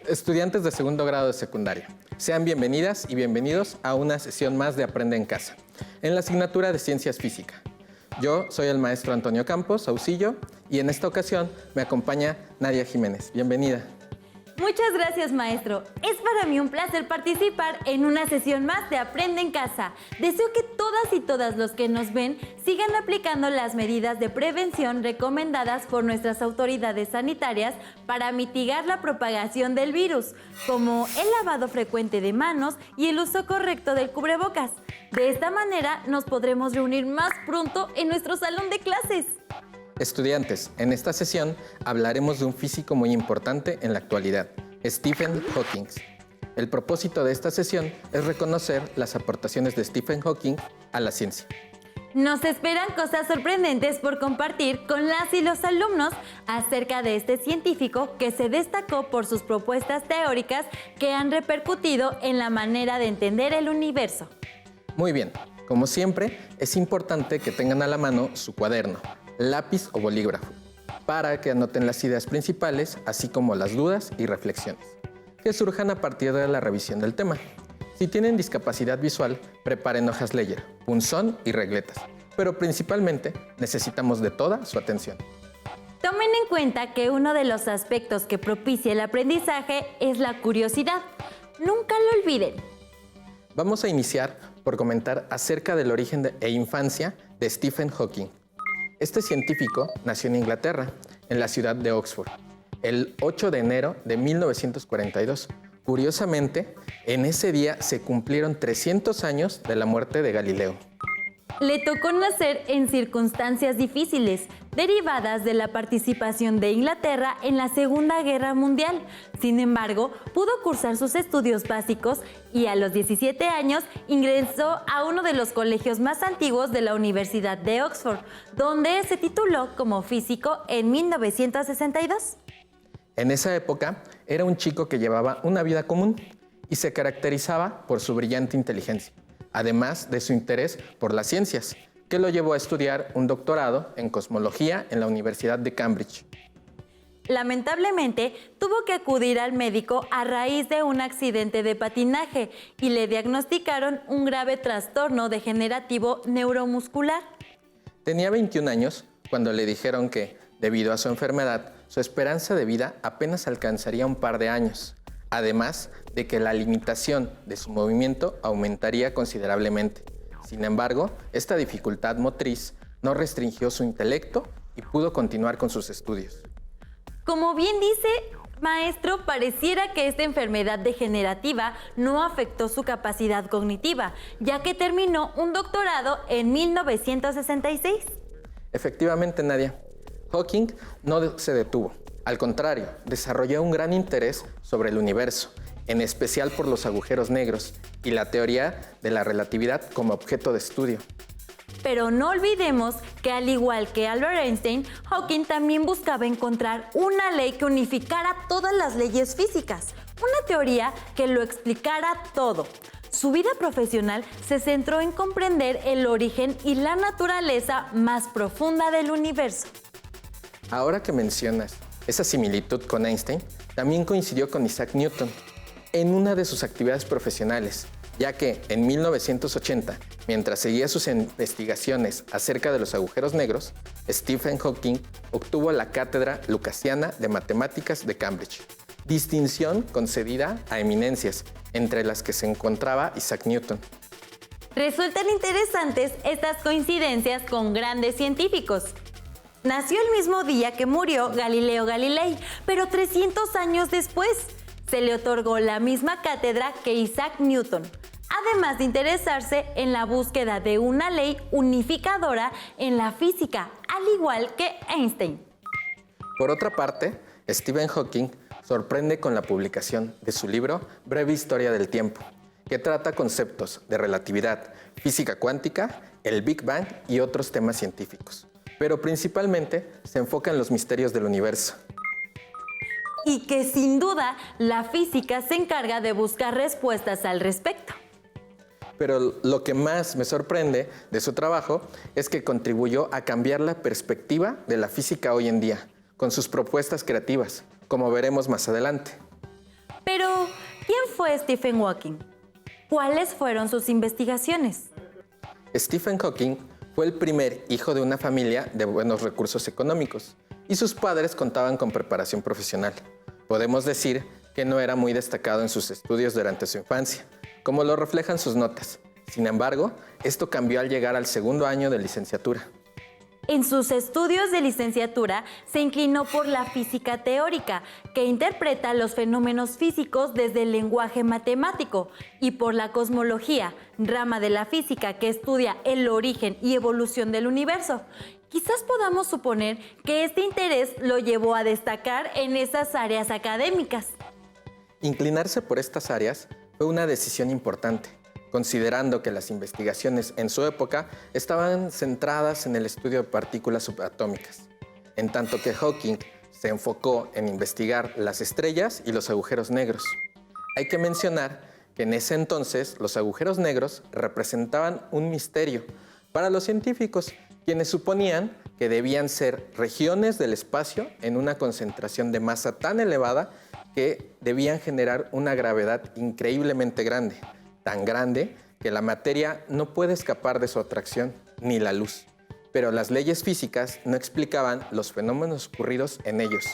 Estudiantes de segundo grado de secundaria, sean bienvenidas y bienvenidos a una sesión más de Aprende en Casa, en la asignatura de Ciencias Física. Yo soy el maestro Antonio Campos, Auxillo, y en esta ocasión me acompaña Nadia Jiménez. Bienvenida. Muchas gracias, maestro. Es para mí un placer participar en una sesión más de Aprende en Casa. Deseo que todas y todos los que nos ven sigan aplicando las medidas de prevención recomendadas por nuestras autoridades sanitarias para mitigar la propagación del virus, como el lavado frecuente de manos y el uso correcto del cubrebocas. De esta manera nos podremos reunir más pronto en nuestro salón de clases. Estudiantes, en esta sesión hablaremos de un físico muy importante en la actualidad, Stephen Hawking. El propósito de esta sesión es reconocer las aportaciones de Stephen Hawking a la ciencia. Nos esperan cosas sorprendentes por compartir con las y los alumnos acerca de este científico que se destacó por sus propuestas teóricas que han repercutido en la manera de entender el universo. Muy bien, como siempre, es importante que tengan a la mano su cuaderno, lápiz o bolígrafo, para que anoten las ideas principales, así como las dudas y reflexiones, que surjan a partir de la revisión del tema. Si tienen discapacidad visual, preparen hojas Ledger, punzón y regletas, pero principalmente necesitamos de toda su atención. Tomen en cuenta que uno de los aspectos que propicia el aprendizaje es la curiosidad. Nunca lo olviden. Vamos a iniciar por comentar acerca del origen e infancia de Stephen Hawking. Este científico nació en Inglaterra, en la ciudad de Oxford, el 8 de enero de 1942. Curiosamente, en ese día se cumplieron 300 años de la muerte de Galileo. Le tocó nacer en circunstancias difíciles, derivadas de la participación de Inglaterra en la Segunda Guerra Mundial. Sin embargo, pudo cursar sus estudios básicos y a los 17 años ingresó a uno de los colegios más antiguos de la Universidad de Oxford, donde se tituló como físico en 1962. En esa época, era un chico que llevaba una vida común y se caracterizaba por su brillante inteligencia, además de su interés por las ciencias, que lo llevó a estudiar un doctorado en cosmología en la Universidad de Cambridge. Lamentablemente, tuvo que acudir al médico a raíz de un accidente de patinaje y le diagnosticaron un grave trastorno degenerativo neuromuscular. Tenía 21 años cuando le dijeron que, debido a su enfermedad, su esperanza de vida apenas alcanzaría un par de años, además de que la limitación de su movimiento aumentaría considerablemente. Sin embargo, esta dificultad motriz no restringió su intelecto y pudo continuar con sus estudios. Como bien dice, maestro, pareciera que esta enfermedad degenerativa no afectó su capacidad cognitiva, ya que terminó un doctorado en 1966. Efectivamente, Nadia, Hawking no se detuvo. Al contrario, desarrolló un gran interés sobre el universo, en especial por los agujeros negros y la teoría de la relatividad como objeto de estudio. Pero no olvidemos que, al igual que Albert Einstein, Hawking también buscaba encontrar una ley que unificara todas las leyes físicas, una teoría que lo explicara todo. Su vida profesional se centró en comprender el origen y la naturaleza más profunda del universo. Ahora que mencionas esa similitud con Einstein, también coincidió con Isaac Newton en una de sus actividades profesionales, ya que en 1980, mientras seguía sus investigaciones acerca de los agujeros negros, Stephen Hawking obtuvo la cátedra lucasiana de matemáticas de Cambridge, distinción concedida a eminencias, entre las que se encontraba Isaac Newton. Resultan interesantes estas coincidencias con grandes científicos. Nació el mismo día que murió Galileo Galilei, pero 300 años después se le otorgó la misma cátedra que Isaac Newton, además de interesarse en la búsqueda de una ley unificadora en la física, al igual que Einstein. Por otra parte, Stephen Hawking sorprende con la publicación de su libro Breve Historia del Tiempo, que trata conceptos de relatividad, física cuántica, el Big Bang y otros temas científicos, pero principalmente se enfoca en los misterios del universo. Y que sin duda la física se encarga de buscar respuestas al respecto. Pero lo que más me sorprende de su trabajo es que contribuyó a cambiar la perspectiva de la física hoy en día, con sus propuestas creativas, como veremos más adelante. Pero, ¿quién fue Stephen Hawking? ¿Cuáles fueron sus investigaciones? Stephen Hawking fue el primer hijo de una familia de buenos recursos económicos y sus padres contaban con preparación profesional. Podemos decir que no era muy destacado en sus estudios durante su infancia, como lo reflejan sus notas. Sin embargo, esto cambió al llegar al segundo año de licenciatura. En sus estudios de licenciatura se inclinó por la física teórica, que interpreta los fenómenos físicos desde el lenguaje matemático, y por la cosmología, rama de la física que estudia el origen y evolución del universo. Quizás podamos suponer que este interés lo llevó a destacar en esas áreas académicas. Inclinarse por estas áreas fue una decisión importante, considerando que las investigaciones en su época estaban centradas en el estudio de partículas subatómicas, en tanto que Hawking se enfocó en investigar las estrellas y los agujeros negros. Hay que mencionar que en ese entonces los agujeros negros representaban un misterio para los científicos, quienes suponían que debían ser regiones del espacio en una concentración de masa tan elevada que debían generar una gravedad increíblemente grande, tan grande que la materia no puede escapar de su atracción, ni la luz. Pero las leyes físicas no explicaban los fenómenos ocurridos en ellos.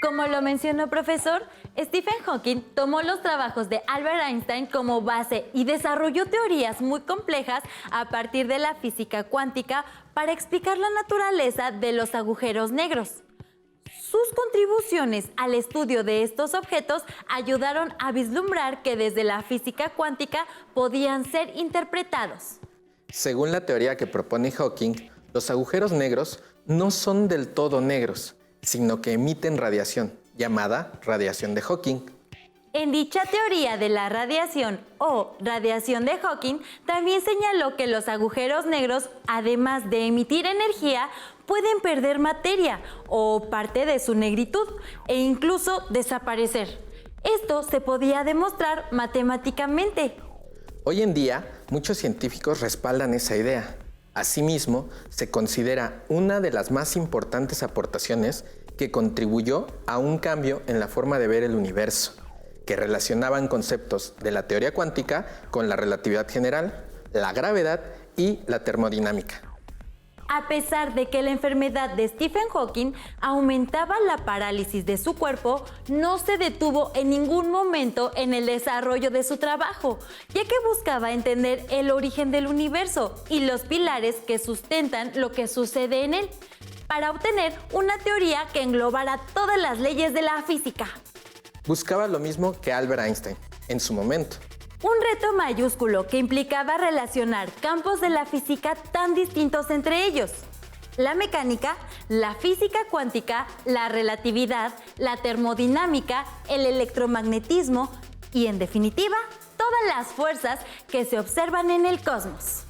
Como lo mencionó profesor, Stephen Hawking tomó los trabajos de Albert Einstein como base y desarrolló teorías muy complejas a partir de la física cuántica para explicar la naturaleza de los agujeros negros. Sus contribuciones al estudio de estos objetos ayudaron a vislumbrar que desde la física cuántica podían ser interpretados. Según la teoría que propone Hawking, los agujeros negros no son del todo negros, sino que emiten radiación, llamada radiación de Hawking. En dicha teoría de la radiación o radiación de Hawking, también señaló que los agujeros negros, además de emitir energía, pueden perder materia o parte de su negritud e incluso desaparecer. Esto se podía demostrar matemáticamente. Hoy en día, muchos científicos respaldan esa idea. Asimismo, se considera una de las más importantes aportaciones que contribuyó a un cambio en la forma de ver el universo, que relacionaban conceptos de la teoría cuántica con la relatividad general, la gravedad y la termodinámica. A pesar de que la enfermedad de Stephen Hawking aumentaba la parálisis de su cuerpo, no se detuvo en ningún momento en el desarrollo de su trabajo, ya que buscaba entender el origen del universo y los pilares que sustentan lo que sucede en él, para obtener una teoría que englobara todas las leyes de la física. Buscaba lo mismo que Albert Einstein en su momento. Un reto mayúsculo que implicaba relacionar campos de la física tan distintos entre ellos: la mecánica, la física cuántica, la relatividad, la termodinámica, el electromagnetismo y, en definitiva, todas las fuerzas que se observan en el cosmos.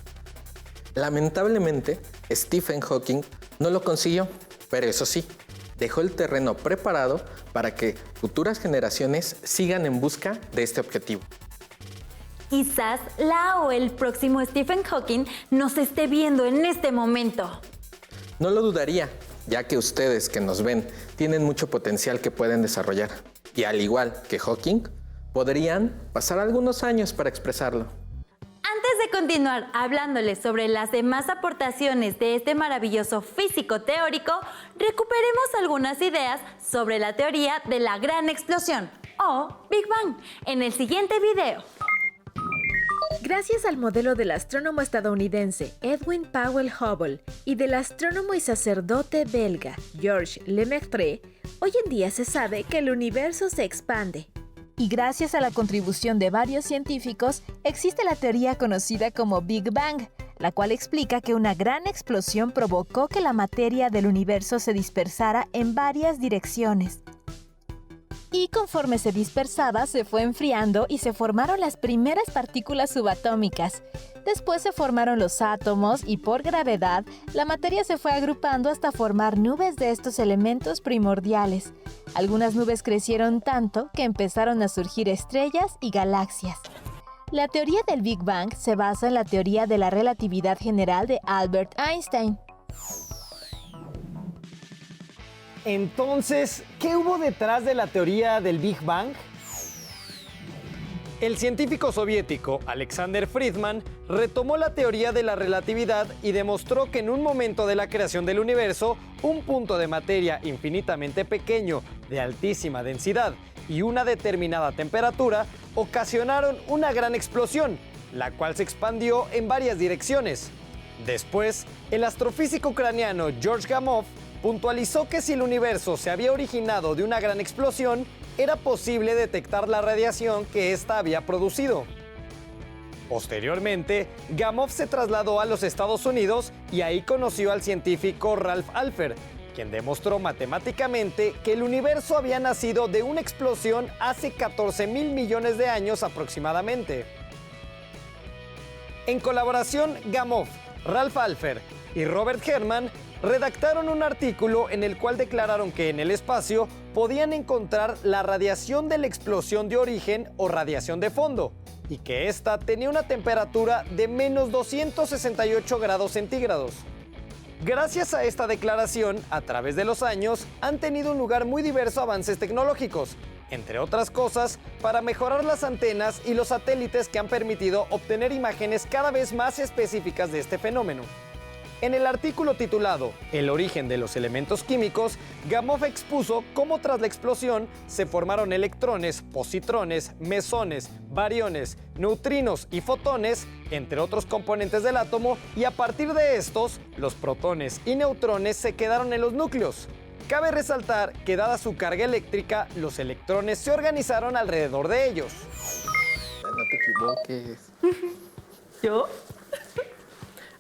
Lamentablemente, Stephen Hawking no lo consiguió, pero eso sí, dejó el terreno preparado para que futuras generaciones sigan en busca de este objetivo. Quizás la o el próximo Stephen Hawking nos esté viendo en este momento. No lo dudaría, ya que ustedes que nos ven tienen mucho potencial que pueden desarrollar. Y al igual que Hawking, podrían pasar algunos años para expresarlo. Antes de continuar hablándoles sobre las demás aportaciones de este maravilloso físico teórico, recuperemos algunas ideas sobre la teoría de la gran explosión o Big Bang en el siguiente video. Gracias al modelo del astrónomo estadounidense Edwin Powell Hubble y del astrónomo y sacerdote belga Georges Lemaitre, hoy en día se sabe que el universo se expande. Y gracias a la contribución de varios científicos, existe la teoría conocida como Big Bang, la cual explica que una gran explosión provocó que la materia del universo se dispersara en varias direcciones. Y conforme se dispersaba, se fue enfriando y se formaron las primeras partículas subatómicas. Después se formaron los átomos y por gravedad, la materia se fue agrupando hasta formar nubes de estos elementos primordiales. Algunas nubes crecieron tanto que empezaron a surgir estrellas y galaxias. La teoría del Big Bang se basa en la teoría de la relatividad general de Albert Einstein. Entonces, ¿qué hubo detrás de la teoría del Big Bang? El científico soviético Alexander Friedman retomó la teoría de la relatividad y demostró que en un momento de la creación del universo, un punto de materia infinitamente pequeño, de altísima densidad y una determinada temperatura ocasionaron una gran explosión, la cual se expandió en varias direcciones. Después, el astrofísico ucraniano George Gamow puntualizó que si el universo se había originado de una gran explosión, era posible detectar la radiación que ésta había producido. Posteriormente, Gamow se trasladó a los Estados Unidos y ahí conoció al científico Ralph Alpher, quien demostró matemáticamente que el universo había nacido de una explosión hace 14,000 millones de años aproximadamente. En colaboración, Gamow, Ralph Alpher y Robert Herman redactaron un artículo en el cual declararon que en el espacio podían encontrar la radiación de la explosión de origen o radiación de fondo, y que ésta tenía una temperatura de menos 268 grados centígrados. Gracias a esta declaración, a través de los años, han tenido un lugar muy diversos avances tecnológicos, entre otras cosas, para mejorar las antenas y los satélites que han permitido obtener imágenes cada vez más específicas de este fenómeno. En el artículo titulado El origen de los elementos químicos, Gamow expuso cómo tras la explosión se formaron electrones, positrones, mesones, bariones, neutrinos y fotones, entre otros componentes del átomo, y a partir de estos, los protones y neutrones se quedaron en los núcleos. Cabe resaltar que dada su carga eléctrica, los electrones se organizaron alrededor de ellos. No te equivoques. ¿Yo?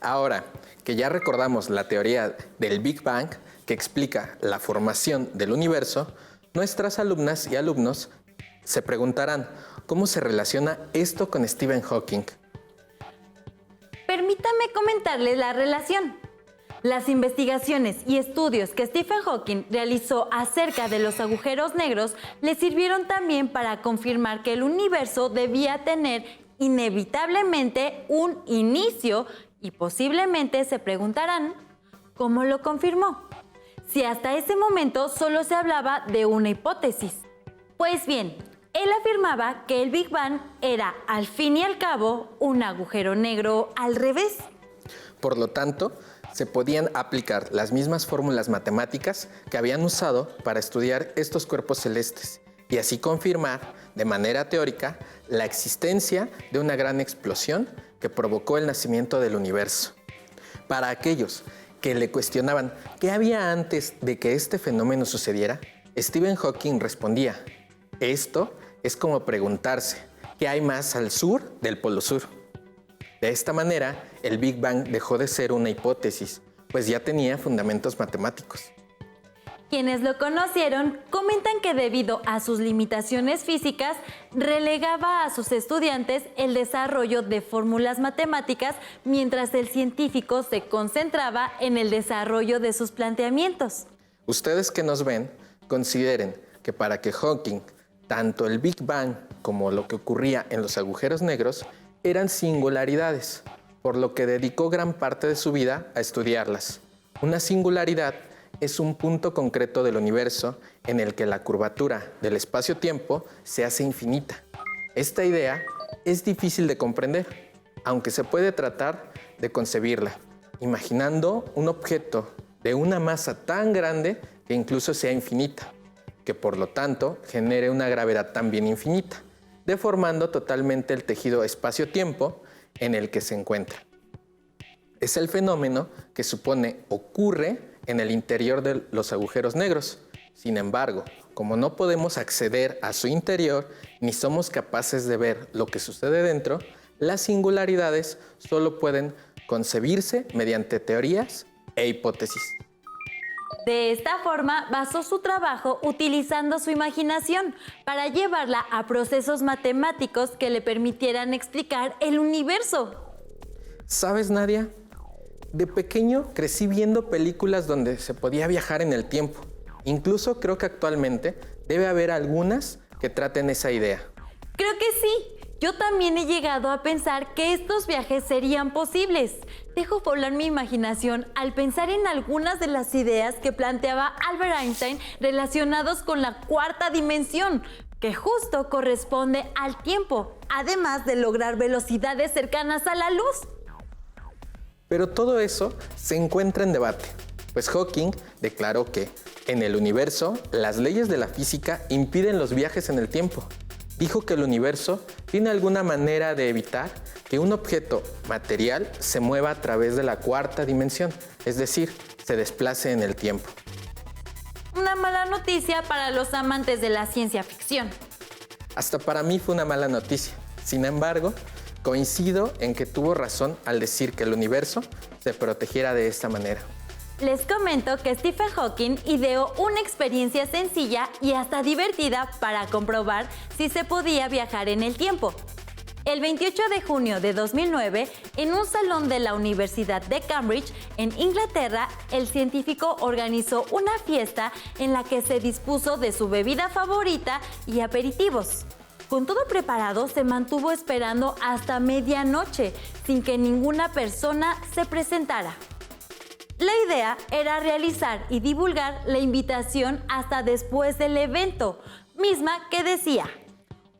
Ahora que ya recordamos la teoría del Big Bang que explica la formación del universo, nuestras alumnas y alumnos se preguntarán cómo se relaciona esto con Stephen Hawking. Permítame comentarles la relación. Las investigaciones y estudios que Stephen Hawking realizó acerca de los agujeros negros le sirvieron también para confirmar que el universo debía tener inevitablemente un inicio. Y posiblemente se preguntarán, ¿cómo lo confirmó? Si hasta ese momento solo se hablaba de una hipótesis. Pues bien, él afirmaba que el Big Bang era, al fin y al cabo, un agujero negro al revés. Por lo tanto, se podían aplicar las mismas fórmulas matemáticas que habían usado para estudiar estos cuerpos celestes y así confirmar, de manera teórica, la existencia de una gran explosión que provocó el nacimiento del universo. Para aquellos que le cuestionaban qué había antes de que este fenómeno sucediera, Stephen Hawking respondía: esto es como preguntarse qué hay más al sur del Polo Sur. De esta manera, el Big Bang dejó de ser una hipótesis, pues ya tenía fundamentos matemáticos. Quienes lo conocieron comentan que debido a sus limitaciones físicas, relegaba a sus estudiantes el desarrollo de fórmulas matemáticas mientras el científico se concentraba en el desarrollo de sus planteamientos. Ustedes que nos ven, consideren que para que Hawking, tanto el Big Bang como lo que ocurría en los agujeros negros, eran singularidades, por lo que dedicó gran parte de su vida a estudiarlas. Una singularidad es un punto concreto del universo en el que la curvatura del espacio-tiempo se hace infinita. Esta idea es difícil de comprender, aunque se puede tratar de concebirla, imaginando un objeto de una masa tan grande que incluso sea infinita, que por lo tanto genere una gravedad también infinita, deformando totalmente el tejido espacio-tiempo en el que se encuentra. Es el fenómeno que supone ocurre en el interior de los agujeros negros. Sin embargo, como no podemos acceder a su interior ni somos capaces de ver lo que sucede dentro, las singularidades solo pueden concebirse mediante teorías e hipótesis. De esta forma, basó su trabajo utilizando su imaginación para llevarla a procesos matemáticos que le permitieran explicar el universo. ¿Sabes, Nadia? De pequeño crecí viendo películas donde se podía viajar en el tiempo. Incluso creo que actualmente debe haber algunas que traten esa idea. Creo que sí. Yo también he llegado a pensar que estos viajes serían posibles. Dejo volar mi imaginación al pensar en algunas de las ideas que planteaba Albert Einstein relacionados con la cuarta dimensión. que justo corresponde al tiempo, además de lograr velocidades cercanas a la luz. Pero todo eso se encuentra en debate, pues Hawking declaró que en el universo las leyes de la física impiden los viajes en el tiempo. Dijo que el universo tiene alguna manera de evitar que un objeto material se mueva a través de la cuarta dimensión, es decir, se desplace en el tiempo. Una mala noticia para los amantes de la ciencia ficción. Hasta para mí fue una mala noticia. Sin embargo, coincido en que tuvo razón al decir que el universo se protegiera de esta manera. Les comento que Stephen Hawking ideó una experiencia sencilla y hasta divertida para comprobar si se podía viajar en el tiempo. El 28 de junio de 2009, en un salón de la Universidad de Cambridge, en Inglaterra, el científico organizó una fiesta en la que se dispuso de su bebida favorita y aperitivos. Con todo preparado, se mantuvo esperando hasta medianoche, sin que ninguna persona se presentara. La idea era realizar y divulgar la invitación hasta después del evento, misma que decía: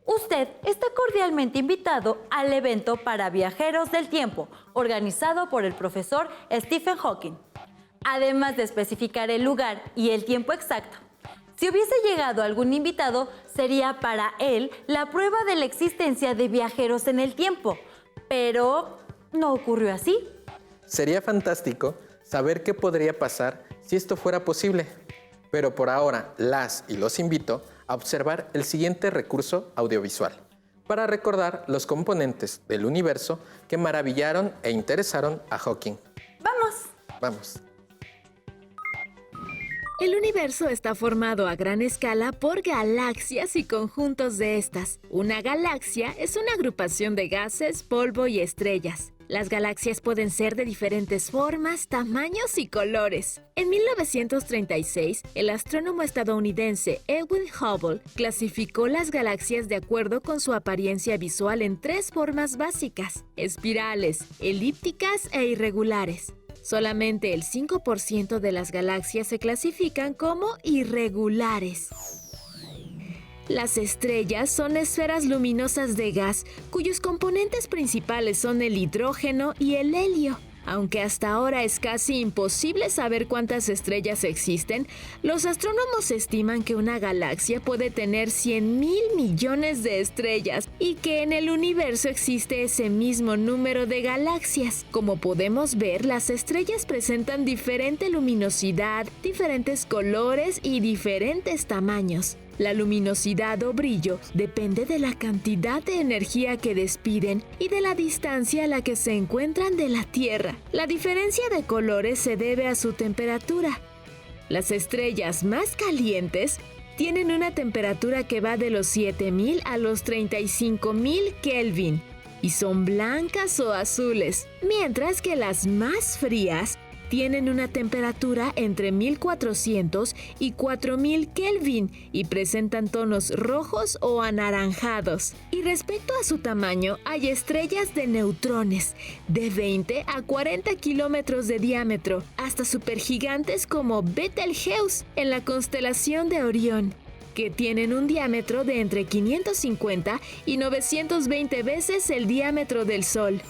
usted está cordialmente invitado al evento para viajeros del tiempo, organizado por el profesor Stephen Hawking. Además de especificar el lugar y el tiempo exacto. Si hubiese llegado algún invitado, sería para él la prueba de la existencia de viajeros en el tiempo. Pero no ocurrió así. Sería fantástico saber qué podría pasar si esto fuera posible. Pero por ahora las y los invito a observar el siguiente recurso audiovisual para recordar los componentes del universo que maravillaron e interesaron a Hawking. Vamos. El universo está formado a gran escala por galaxias y conjuntos de estas. Una galaxia es una agrupación de gases, polvo y estrellas. Las galaxias pueden ser de diferentes formas, tamaños y colores. En 1936, el astrónomo estadounidense Edwin Hubble clasificó las galaxias de acuerdo con su apariencia visual en 3 formas básicas: espirales, elípticas e irregulares. Solamente el 5% de las galaxias se clasifican como irregulares. Las estrellas son esferas luminosas de gas, cuyos componentes principales son el hidrógeno y el helio. Aunque hasta ahora es casi imposible saber cuántas estrellas existen, los astrónomos estiman que una galaxia puede tener 100,000 millones de estrellas y que en el universo existe ese mismo número de galaxias. Como podemos ver, las estrellas presentan diferente luminosidad, diferentes colores y diferentes tamaños. La luminosidad o brillo depende de la cantidad de energía que despiden y de la distancia a la que se encuentran de la Tierra. La diferencia de colores se debe a su temperatura. Las estrellas más calientes tienen una temperatura que va de los 7,000 a los 35,000 Kelvin y son blancas o azules, mientras que las más frías tienen una temperatura entre 1400 y 4000 Kelvin y presentan tonos rojos o anaranjados. Y respecto a su tamaño, hay estrellas de neutrones de 20 a 40 kilómetros de diámetro, hasta supergigantes como Betelgeuse en la constelación de Orión, que tienen un diámetro de entre 550 y 920 veces el diámetro del Sol.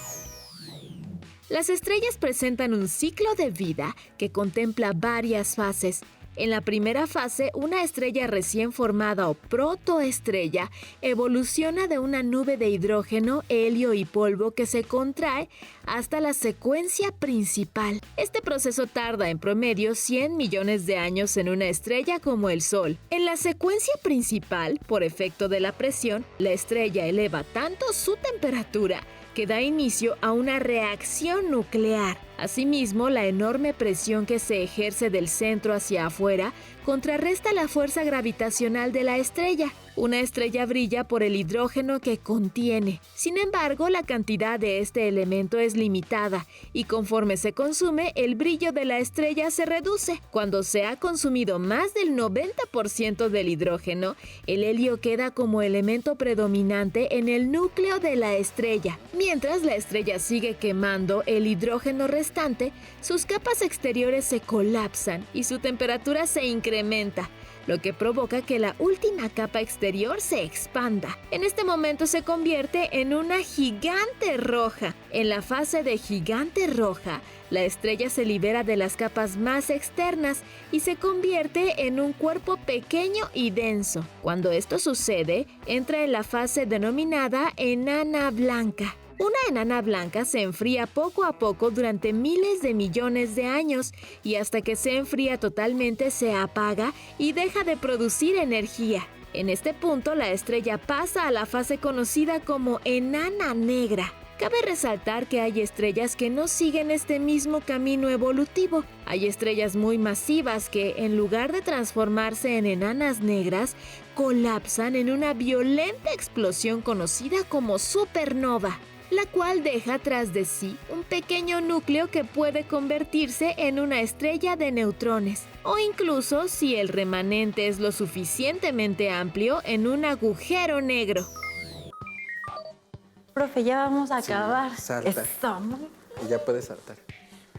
Las estrellas presentan un ciclo de vida que contempla varias fases. En la primera fase, una estrella recién formada o protoestrella evoluciona de una nube de hidrógeno, helio y polvo que se contrae hasta la secuencia principal. Este proceso tarda en promedio 100 millones de años en una estrella como el Sol. En la secuencia principal, por efecto de la presión, la estrella eleva tanto su temperatura que da inicio a una reacción nuclear. Asimismo, la enorme presión que se ejerce del centro hacia afuera contrarresta la fuerza gravitacional de la estrella. Una estrella brilla por el hidrógeno que contiene. Sin embargo, la cantidad de este elemento es limitada y conforme se consume, el brillo de la estrella se reduce. Cuando se ha consumido más del 90% del hidrógeno, el helio queda como elemento predominante en el núcleo de la estrella. Mientras la estrella sigue quemando el hidrógeno restante, sus capas exteriores se colapsan y su temperatura se incrementa. lo que provoca que la última capa exterior se expanda. En este momento se convierte en una gigante roja. En la fase de gigante roja, la estrella se libera de las capas más externas y se convierte en un cuerpo pequeño y denso. Cuando esto sucede, entra en la fase denominada enana blanca. Una enana blanca se enfría poco a poco durante miles de millones de años y hasta que se enfría totalmente se apaga y deja de producir energía. En este punto, la estrella pasa a la fase conocida como enana negra. Cabe resaltar que hay estrellas que no siguen este mismo camino evolutivo. Hay estrellas muy masivas que, en lugar de transformarse en enanas negras, colapsan en una violenta explosión conocida como supernova, la cual deja tras de sí un pequeño núcleo que puede convertirse en una estrella de neutrones, o incluso, si el remanente es lo suficientemente amplio, en un agujero negro. Profe, ya vamos a acabar. Salta. Eso, ¿no? Y ya puedes saltar.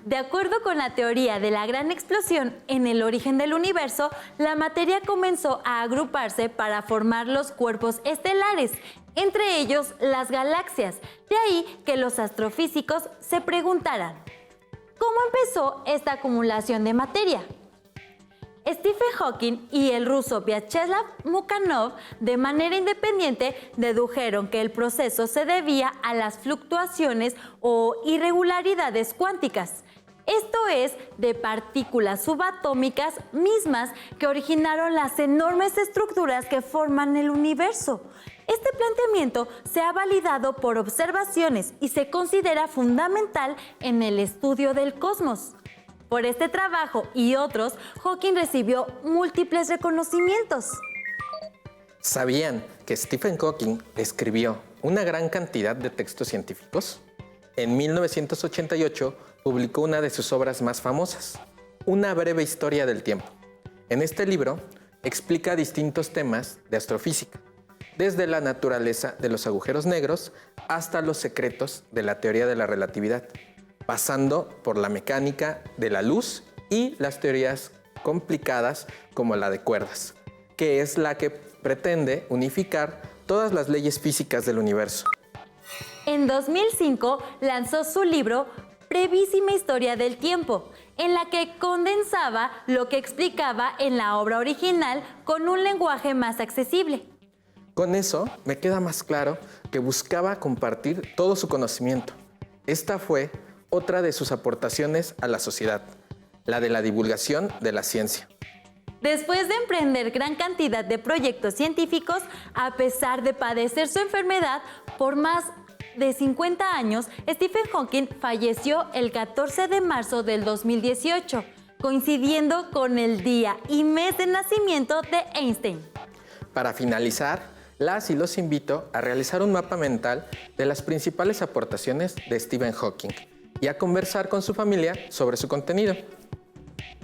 De acuerdo con la teoría de la gran explosión en el origen del universo, la materia comenzó a agruparse para formar los cuerpos estelares, entre ellos las galaxias. De ahí que los astrofísicos se preguntaran, ¿cómo empezó esta acumulación de materia? Stephen Hawking y el ruso Vyacheslav Mukhanov, de manera independiente, dedujeron que el proceso se debía a las fluctuaciones o irregularidades cuánticas. Esto es, de partículas subatómicas mismas que originaron las enormes estructuras que forman el universo. Este planteamiento se ha validado por observaciones y se considera fundamental en el estudio del cosmos. Por este trabajo y otros, Hawking recibió múltiples reconocimientos. ¿Sabían que Stephen Hawking escribió una gran cantidad de textos científicos? En 1988 publicó una de sus obras más famosas, Una breve historia del tiempo. En este libro explica distintos temas de astrofísica, desde la naturaleza de los agujeros negros hasta los secretos de la teoría de la relatividad, pasando por la mecánica de la luz y las teorías complicadas como la de cuerdas, que es la que pretende unificar todas las leyes físicas del universo. En 2005 lanzó su libro Brevísima historia del tiempo, en la que condensaba lo que explicaba en la obra original con un lenguaje más accesible. Con eso me queda más claro que buscaba compartir todo su conocimiento. Esta fue otra de sus aportaciones a la sociedad, la de la divulgación de la ciencia. Después de emprender gran cantidad de proyectos científicos, a pesar de padecer su enfermedad por más de 50 años, Stephen Hawking falleció el 14 de marzo del 2018, coincidiendo con el día y mes de nacimiento de Einstein. Para finalizar, las y los invito a realizar un mapa mental de las principales aportaciones de Stephen Hawking y a conversar con su familia sobre su contenido.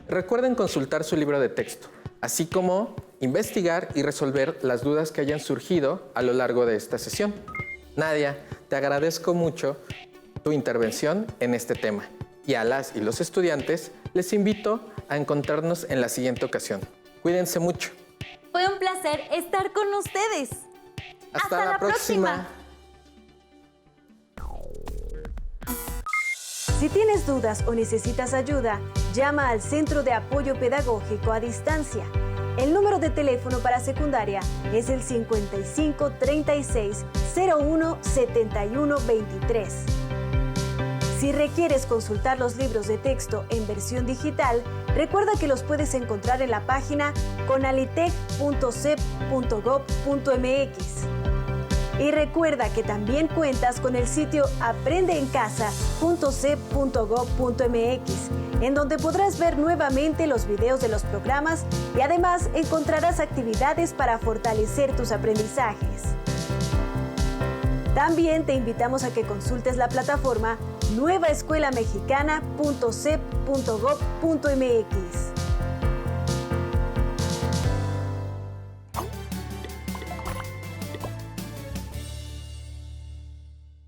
Recuerden consultar su libro de texto, así como investigar y resolver las dudas que hayan surgido a lo largo de esta sesión. Nadia, te agradezco mucho tu intervención en este tema y a las y los estudiantes les invito a encontrarnos en la siguiente ocasión. Cuídense mucho. Fue un placer estar con ustedes. Hasta la próxima. Si tienes dudas o necesitas ayuda, llama al Centro de Apoyo Pedagógico a Distancia. El número de teléfono para secundaria es el 55 36 01 71 23. Si requieres consultar los libros de texto en versión digital, recuerda que los puedes encontrar en la página conalitec.cep.gov.mx. Y recuerda que también cuentas con el sitio aprendeencasa.cep.gov.mx, en donde podrás ver nuevamente los videos de los programas y además encontrarás actividades para fortalecer tus aprendizajes. También te invitamos a que consultes la plataforma nuevaescuelamexicana.cep.gov.mx.